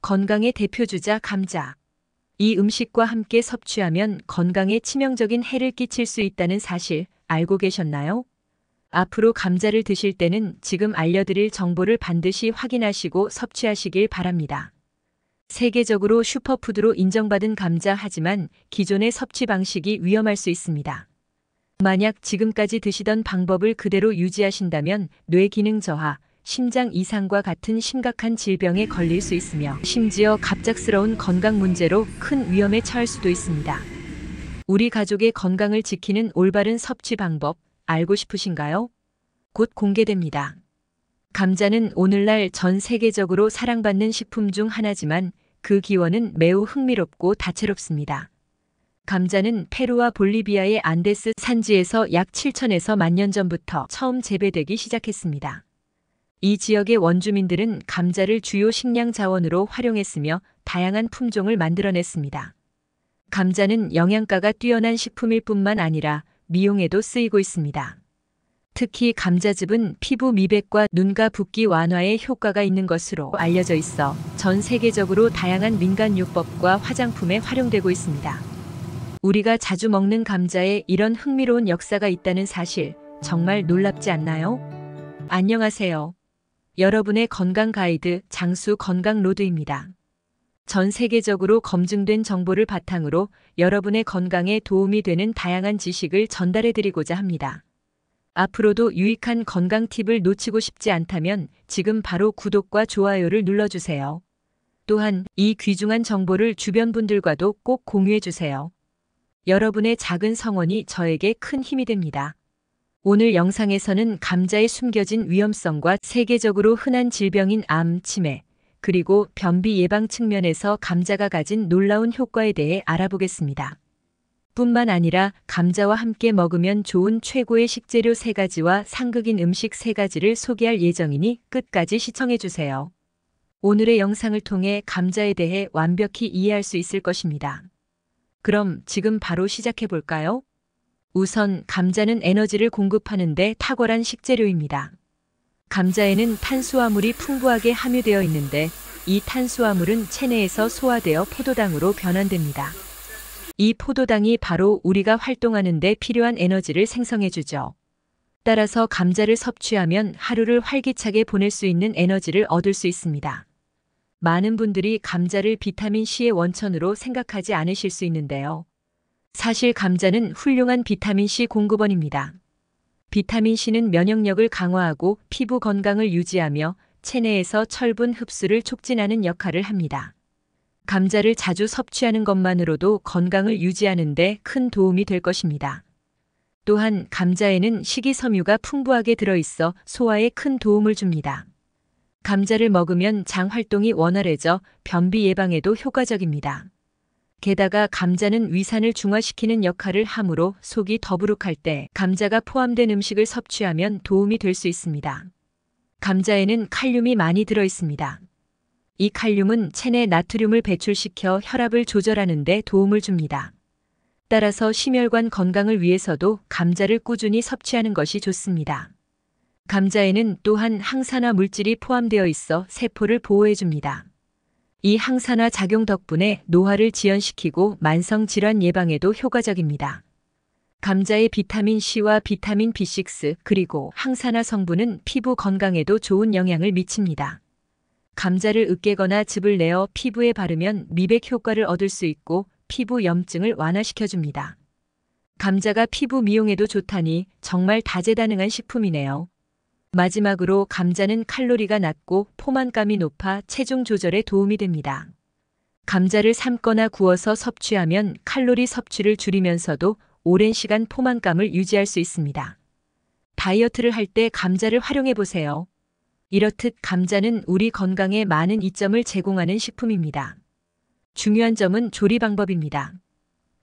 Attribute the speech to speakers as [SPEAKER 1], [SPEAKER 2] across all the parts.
[SPEAKER 1] 건강의 대표주자 감자. 이 음식과 함께 섭취하면 건강에 치명적인 해를 끼칠 수 있다는 사실 알고 계셨나요? 앞으로 감자를 드실 때는 지금 알려드릴 정보를 반드시 확인하시고 섭취하시길 바랍니다. 세계적으로 슈퍼푸드로 인정받은 감자, 하지만 기존의 섭취 방식이 위험할 수 있습니다. 만약 지금까지 드시던 방법을 그대로 유지하신다면 뇌 기능 저하, 심장 이상과 같은 심각한 질병에 걸릴 수 있으며 심지어 갑작스러운 건강 문제로 큰 위험에 처할 수도 있습니다. 우리 가족의 건강을 지키는 올바른 섭취 방법 알고 싶으신가요? 곧 공개됩니다. 감자는 오늘날 전 세계적으로 사랑받는 식품 중 하나지만 그 기원은 매우 흥미롭고 다채롭습니다. 감자는 페루와 볼리비아의 안데스 산지에서 약 7천에서 1000년 전부터 처음 재배되기 시작했습니다. 이 지역의 원주민들은 감자를 주요 식량 자원으로 활용했으며 다양한 품종을 만들어냈습니다. 감자는 영양가가 뛰어난 식품일 뿐만 아니라 미용에도 쓰이고 있습니다. 특히 감자즙은 피부 미백과 눈가 붓기 완화에 효과가 있는 것으로 알려져 있어 전 세계적으로 다양한 민간요법과 화장품에 활용되고 있습니다. 우리가 자주 먹는 감자에 이런 흥미로운 역사가 있다는 사실 정말 놀랍지 않나요? 안녕하세요. 여러분의 건강 가이드 장수 건강로드입니다. 전 세계적으로 검증된 정보를 바탕으로 여러분의 건강에 도움이 되는 다양한 지식을 전달해드리고자 합니다. 앞으로도 유익한 건강 팁을 놓치고 싶지 않다면 지금 바로 구독과 좋아요를 눌러주세요. 또한 이 귀중한 정보를 주변 분들과도 꼭 공유해주세요. 여러분의 작은 성원이 저에게 큰 힘이 됩니다. 오늘 영상에서는 감자의 숨겨진 위험성과 세계적으로 흔한 질병인 암, 치매, 그리고 변비 예방 측면에서 감자가 가진 놀라운 효과에 대해 알아보겠습니다. 뿐만 아니라 감자와 함께 먹으면 좋은 최고의 식재료 3가지와 상극인 음식 3가지를 소개할 예정이니 끝까지 시청해주세요. 오늘의 영상을 통해 감자에 대해 완벽히 이해할 수 있을 것입니다. 그럼 지금 바로 시작해볼까요? 우선 감자는 에너지를 공급하는 데 탁월한 식재료입니다. 감자에는 탄수화물이 풍부하게 함유되어 있는데 이 탄수화물은 체내에서 소화되어 포도당으로 변환됩니다. 이 포도당이 바로 우리가 활동하는 데 필요한 에너지를 생성해주죠. 따라서 감자를 섭취하면 하루를 활기차게 보낼 수 있는 에너지를 얻을 수 있습니다. 많은 분들이 감자를 비타민C의 원천으로 생각하지 않으실 수 있는데요. 사실 감자는 훌륭한 비타민C 공급원입니다. 비타민C는 면역력을 강화하고 피부 건강을 유지하며 체내에서 철분 흡수를 촉진하는 역할을 합니다. 감자를 자주 섭취하는 것만으로도 건강을 유지하는 데 큰 도움이 될 것입니다. 또한 감자에는 식이섬유가 풍부하게 들어있어 소화에 큰 도움을 줍니다. 감자를 먹으면 장 활동이 원활해져 변비 예방에도 효과적입니다. 게다가 감자는 위산을 중화시키는 역할을 하므로 속이 더부룩할 때 감자가 포함된 음식을 섭취하면 도움이 될 수 있습니다. 감자에는 칼륨이 많이 들어있습니다. 이 칼륨은 체내 나트륨을 배출시켜 혈압을 조절하는 데 도움을 줍니다. 따라서 심혈관 건강을 위해서도 감자를 꾸준히 섭취하는 것이 좋습니다. 감자에는 또한 항산화 물질이 포함되어 있어 세포를 보호해줍니다. 이 항산화 작용 덕분에 노화를 지연시키고 만성 질환 예방에도 효과적입니다. 감자의 비타민C와 비타민 B6 그리고 항산화 성분은 피부 건강에도 좋은 영향을 미칩니다. 감자를 으깨거나 즙을 내어 피부에 바르면 미백 효과를 얻을 수 있고 피부 염증을 완화시켜줍니다. 감자가 피부 미용에도 좋다니 정말 다재다능한 식품이네요. 마지막으로 감자는 칼로리가 낮고 포만감이 높아 체중 조절에 도움이 됩니다. 감자를 삶거나 구워서 섭취하면 칼로리 섭취를 줄이면서도 오랜 시간 포만감을 유지할 수 있습니다. 다이어트를 할 때 감자를 활용해보세요. 이렇듯 감자는 우리 건강에 많은 이점을 제공하는 식품입니다. 중요한 점은 조리 방법입니다.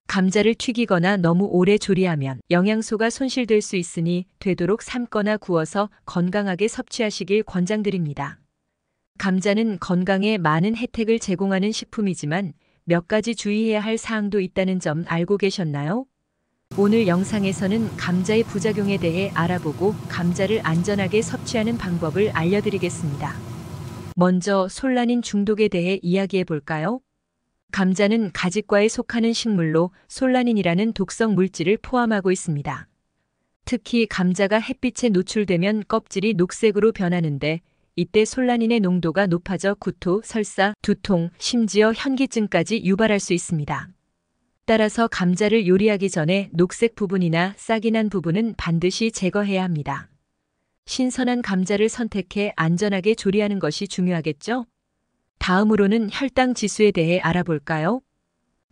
[SPEAKER 1] 감자를 튀기거나 너무 오래 조리하면 영양소가 손실될 수 있으니 되도록 삶거나 구워서 건강하게 섭취하시길 권장드립니다. 감자는 건강에 많은 혜택을 제공하는 식품이지만 몇 가지 주의해야 할 사항도 있다는 점 알고 계셨나요? 오늘 영상에서는 감자의 부작용에 대해 알아보고 감자를 안전하게 섭취하는 방법을 알려드리겠습니다. 먼저 솔라닌 중독에 대해 이야기해 볼까요? 감자는 가지과에 속하는 식물로 솔라닌이라는 독성 물질을 포함하고 있습니다. 특히 감자가 햇빛에 노출되면 껍질이 녹색으로 변하는데 이때 솔라닌의 농도가 높아져 구토, 설사, 두통, 심지어 현기증까지 유발할 수 있습니다. 따라서 감자를 요리하기 전에 녹색 부분이나 싹이 난 부분은 반드시 제거해야 합니다. 신선한 감자를 선택해 안전하게 조리하는 것이 중요하겠죠? 다음으로는 혈당 지수에 대해 알아볼까요?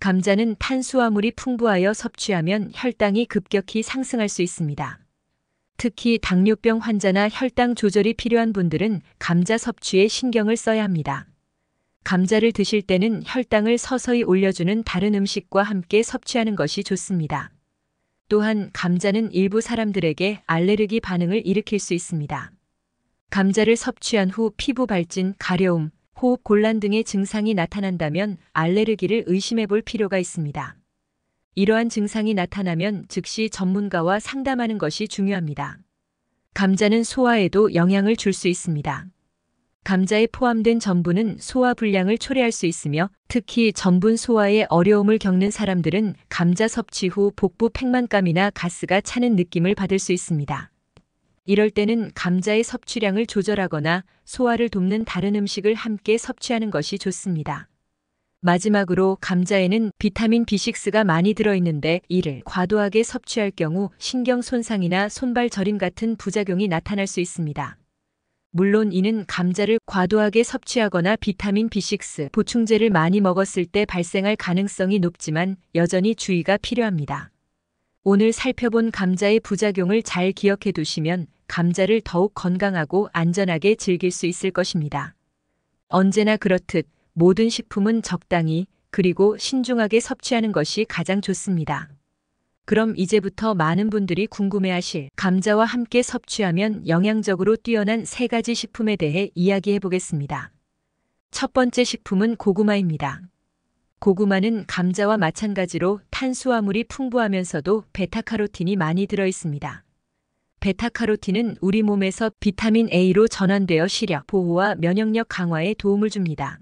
[SPEAKER 1] 감자는 탄수화물이 풍부하여 섭취하면 혈당이 급격히 상승할 수 있습니다. 특히 당뇨병 환자나 혈당 조절이 필요한 분들은 감자 섭취에 신경을 써야 합니다. 감자를 드실 때는 혈당을 서서히 올려주는 다른 음식과 함께 섭취하는 것이 좋습니다. 또한 감자는 일부 사람들에게 알레르기 반응을 일으킬 수 있습니다. 감자를 섭취한 후 피부 발진, 가려움, 호흡 곤란 등의 증상이 나타난다면 알레르기를 의심해 볼 필요가 있습니다. 이러한 증상이 나타나면 즉시 전문가와 상담하는 것이 중요합니다. 감자는 소화에도 영향을 줄 수 있습니다. 감자에 포함된 전분은 소화 불량을 초래할 수 있으며 특히 전분 소화에 어려움을 겪는 사람들은 감자 섭취 후 복부 팽만감이나 가스가 차는 느낌을 받을 수 있습니다. 이럴 때는 감자의 섭취량을 조절하거나 소화를 돕는 다른 음식을 함께 섭취하는 것이 좋습니다. 마지막으로 감자에는 비타민 B6가 많이 들어있는데 이를 과도하게 섭취할 경우 신경 손상이나 손발 저림 같은 부작용이 나타날 수 있습니다. 물론 이는 감자를 과도하게 섭취하거나 비타민 B6 보충제를 많이 먹었을 때 발생할 가능성이 높지만 여전히 주의가 필요합니다. 오늘 살펴본 감자의 부작용을 잘 기억해 두시면 감자를 더욱 건강하고 안전하게 즐길 수 있을 것입니다. 언제나 그렇듯 모든 식품은 적당히 그리고 신중하게 섭취하는 것이 가장 좋습니다. 그럼 이제부터 많은 분들이 궁금해하실 감자와 함께 섭취하면 영양적으로 뛰어난 3가지 식품에 대해 이야기해 보겠습니다. 첫 번째 식품은 고구마입니다. 고구마는 감자와 마찬가지로 탄수화물이 풍부하면서도 베타카로틴이 많이 들어 있습니다. 베타카로틴은 우리 몸에서 비타민 A로 전환되어 시력 보호와 면역력 강화에 도움을 줍니다.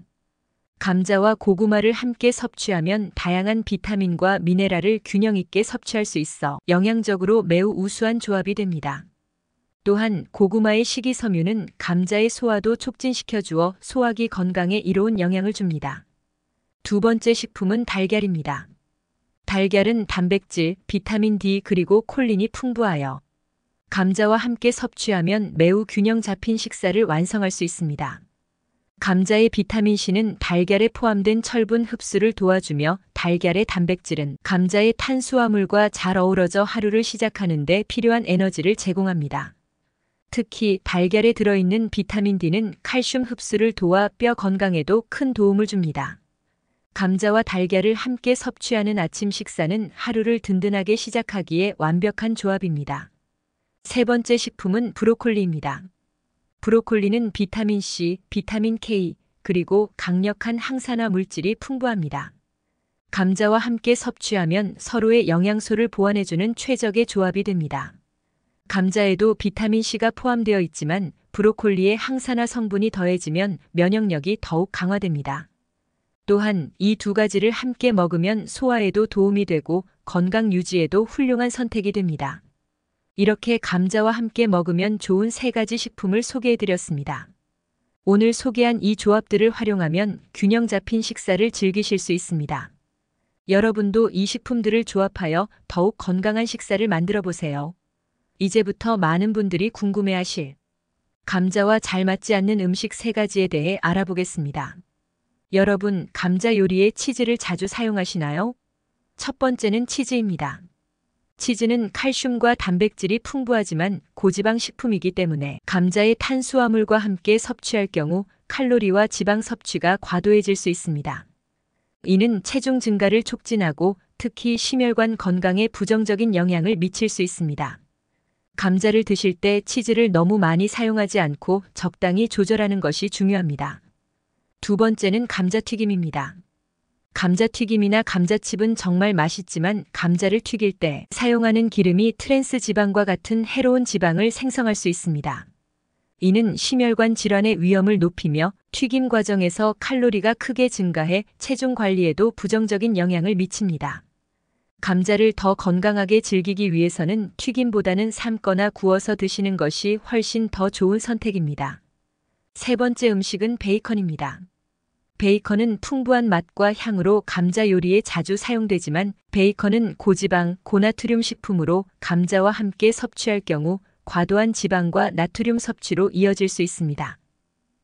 [SPEAKER 1] 감자와 고구마를 함께 섭취하면 다양한 비타민과 미네랄을 균형 있게 섭취할 수 있어 영양적으로 매우 우수한 조합이 됩니다. 또한 고구마의 식이섬유는 감자의 소화도 촉진시켜 주어 소화기 건강에 이로운 영향을 줍니다. 두 번째 식품은 달걀입니다. 달걀은 단백질, 비타민 D 그리고 콜린이 풍부하여 감자와 함께 섭취하면 매우 균형 잡힌 식사를 완성할 수 있습니다. 감자의 비타민C는 달걀에 포함된 철분 흡수를 도와주며 달걀의 단백질은 감자의 탄수화물과 잘 어우러져 하루를 시작하는 데 필요한 에너지를 제공합니다. 특히 달걀에 들어있는 비타민 D는 칼슘 흡수를 도와 뼈 건강에도 큰 도움을 줍니다. 감자와 달걀을 함께 섭취하는 아침 식사는 하루를 든든하게 시작하기에 완벽한 조합입니다. 세 번째 식품은 브로콜리입니다. 브로콜리는 비타민 C, 비타민 K, 그리고 강력한 항산화 물질이 풍부합니다. 감자와 함께 섭취하면 서로의 영양소를 보완해주는 최적의 조합이 됩니다. 감자에도 비타민 C가 포함되어 있지만 브로콜리의 항산화 성분이 더해지면 면역력이 더욱 강화됩니다. 또한 이 2가지를 함께 먹으면 소화에도 도움이 되고 건강 유지에도 훌륭한 선택이 됩니다. 이렇게 감자와 함께 먹으면 좋은 3가지 식품을 소개해드렸습니다. 오늘 소개한 이 조합들을 활용하면 균형 잡힌 식사를 즐기실 수 있습니다. 여러분도 이 식품들을 조합하여 더욱 건강한 식사를 만들어 보세요. 이제부터 많은 분들이 궁금해하실 감자와 잘 맞지 않는 음식 3가지에 대해 알아보겠습니다. 여러분, 감자 요리에 치즈를 자주 사용하시나요? 첫 번째는 치즈입니다. 치즈는 칼슘과 단백질이 풍부하지만 고지방 식품이기 때문에 감자의 탄수화물과 함께 섭취할 경우 칼로리와 지방 섭취가 과도해질 수 있습니다. 이는 체중 증가를 촉진하고 특히 심혈관 건강에 부정적인 영향을 미칠 수 있습니다. 감자를 드실 때 치즈를 너무 많이 사용하지 않고 적당히 조절하는 것이 중요합니다. 두 번째는 감자튀김입니다. 감자튀김이나 감자칩은 정말 맛있지만 감자를 튀길 때 사용하는 기름이 트랜스 지방과 같은 해로운 지방을 생성할 수 있습니다. 이는 심혈관 질환의 위험을 높이며 튀김 과정에서 칼로리가 크게 증가해 체중 관리에도 부정적인 영향을 미칩니다. 감자를 더 건강하게 즐기기 위해서는 튀김보다는 삶거나 구워서 드시는 것이 훨씬 더 좋은 선택입니다. 세 번째 음식은 베이컨입니다. 베이컨은 풍부한 맛과 향으로 감자 요리에 자주 사용되지만 베이컨은 고지방, 고나트륨 식품으로 감자와 함께 섭취할 경우 과도한 지방과 나트륨 섭취로 이어질 수 있습니다.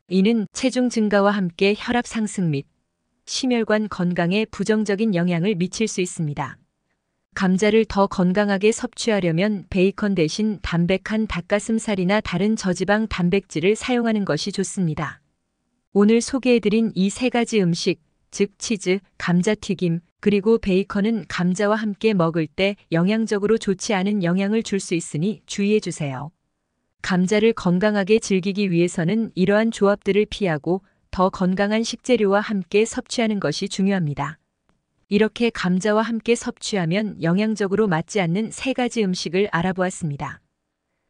[SPEAKER 1] 이는 체중 증가와 함께 혈압 상승 및 심혈관 건강에 부정적인 영향을 미칠 수 있습니다. 감자를 더 건강하게 섭취하려면 베이컨 대신 담백한 닭가슴살이나 다른 저지방 단백질을 사용하는 것이 좋습니다. 오늘 소개해드린 이 세 가지 음식, 즉 치즈, 감자튀김, 그리고 베이컨은 감자와 함께 먹을 때 영양적으로 좋지 않은 영향을 줄 수 있으니 주의해 주세요. 감자를 건강하게 즐기기 위해서는 이러한 조합들을 피하고 더 건강한 식재료와 함께 섭취하는 것이 중요합니다. 이렇게 감자와 함께 섭취하면 영양적으로 맞지 않는 세 가지 음식을 알아보았습니다.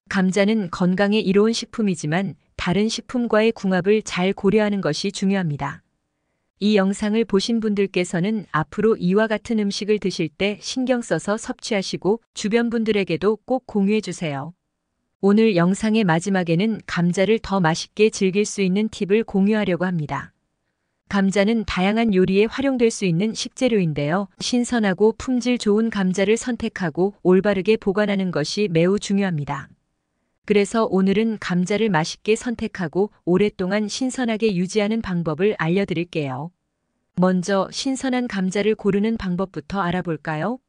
[SPEAKER 1] 감자는 건강에 이로운 식품이지만 다른 식품과의 궁합을 잘 고려하는 것이 중요합니다. 이 영상을 보신 분들께서는 앞으로 이와 같은 음식을 드실 때 신경 써서 섭취하시고 주변 분들에게도 꼭 공유해 주세요. 오늘 영상의 마지막에는 감자를 더 맛있게 즐길 수 있는 팁을 공유하려고 합니다. 감자는 다양한 요리에 활용될 수 있는 식재료인데요. 신선하고 품질 좋은 감자를 선택하고 올바르게 보관하는 것이 매우 중요합니다. 그래서 오늘은 감자를 맛있게 선택하고 오랫동안 신선하게 유지하는 방법을 알려드릴게요. 먼저 신선한 감자를 고르는 방법부터 알아볼까요?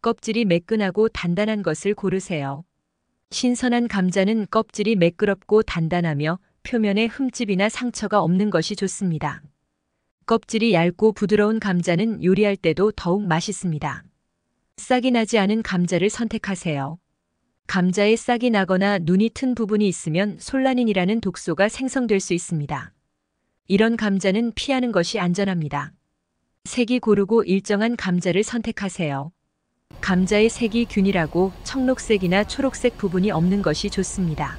[SPEAKER 1] 껍질이 매끈하고 단단한 것을 고르세요. 신선한 감자는 껍질이 매끄럽고 단단하며 표면에 흠집이나 상처가 없는 것이 좋습니다. 껍질이 얇고 부드러운 감자는 요리할 때도 더욱 맛있습니다. 싹이 나지 않은 감자를 선택하세요. 감자에 싹이 나거나 눈이 튼 부분이 있으면 솔라닌이라는 독소가 생성될 수 있습니다. 이런 감자는 피하는 것이 안전합니다. 색이 고르고 일정한 감자를 선택하세요. 감자의 색이 균일하고 청록색이나 초록색 부분이 없는 것이 좋습니다.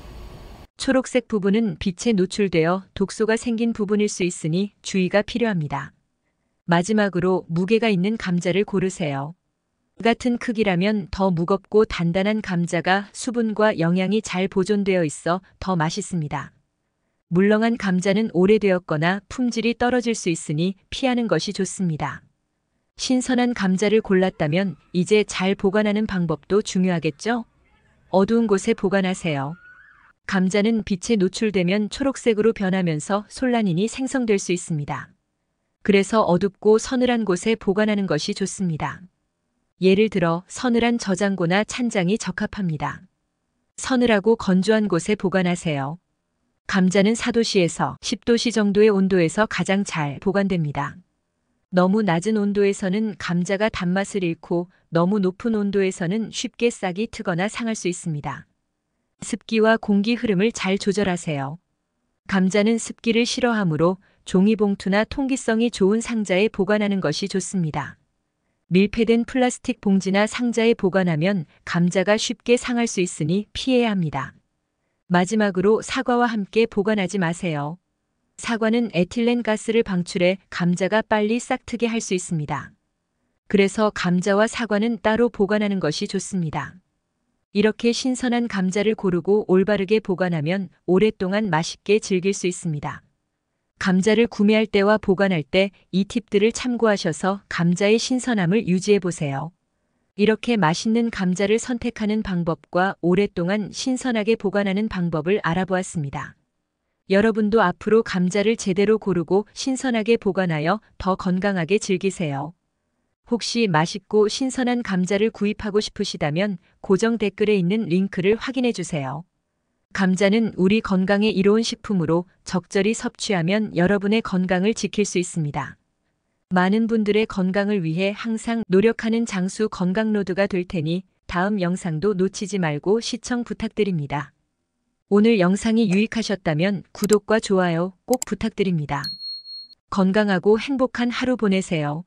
[SPEAKER 1] 초록색 부분은 빛에 노출되어 독소가 생긴 부분일 수 있으니 주의가 필요합니다. 마지막으로 무게가 있는 감자를 고르세요. 같은 크기라면 더 무겁고 단단한 감자가 수분과 영양이 잘 보존되어 있어 더 맛있습니다. 물렁한 감자는 오래되었거나 품질이 떨어질 수 있으니 피하는 것이 좋습니다. 신선한 감자를 골랐다면 이제 잘 보관하는 방법도 중요하겠죠? 어두운 곳에 보관하세요. 감자는 빛에 노출되면 초록색으로 변하면서 솔라닌이 생성될 수 있습니다. 그래서 어둡고 서늘한 곳에 보관하는 것이 좋습니다. 예를 들어 서늘한 저장고나 찬장이 적합합니다. 서늘하고 건조한 곳에 보관하세요. 감자는 4도씨에서 10도씨 정도의 온도에서 가장 잘 보관됩니다. 너무 낮은 온도에서는 감자가 단맛을 잃고 너무 높은 온도에서는 쉽게 싹이 트거나 상할 수 있습니다. 습기와 공기 흐름을 잘 조절하세요. 감자는 습기를 싫어하므로 종이봉투나 통기성이 좋은 상자에 보관하는 것이 좋습니다. 밀폐된 플라스틱 봉지나 상자에 보관하면 감자가 쉽게 상할 수 있으니 피해야 합니다. 마지막으로 사과와 함께 보관하지 마세요. 사과는 에틸렌 가스를 방출해 감자가 빨리 싹트게 할 수 있습니다. 그래서 감자와 사과는 따로 보관하는 것이 좋습니다. 이렇게 신선한 감자를 고르고 올바르게 보관하면 오랫동안 맛있게 즐길 수 있습니다. 감자를 구매할 때와 보관할 때 이 팁들을 참고하셔서 감자의 신선함을 유지해 보세요. 이렇게 맛있는 감자를 선택하는 방법과 오랫동안 신선하게 보관하는 방법을 알아보았습니다. 여러분도 앞으로 감자를 제대로 고르고 신선하게 보관하여 더 건강하게 즐기세요. 혹시 맛있고 신선한 감자를 구입하고 싶으시다면 고정 댓글에 있는 링크를 확인해 주세요. 감자는 우리 건강에 이로운 식품으로 적절히 섭취하면 여러분의 건강을 지킬 수 있습니다. 많은 분들의 건강을 위해 항상 노력하는 장수 건강로드가 될 테니 다음 영상도 놓치지 말고 시청 부탁드립니다. 오늘 영상이 유익하셨다면 구독과 좋아요 꼭 부탁드립니다. 건강하고 행복한 하루 보내세요.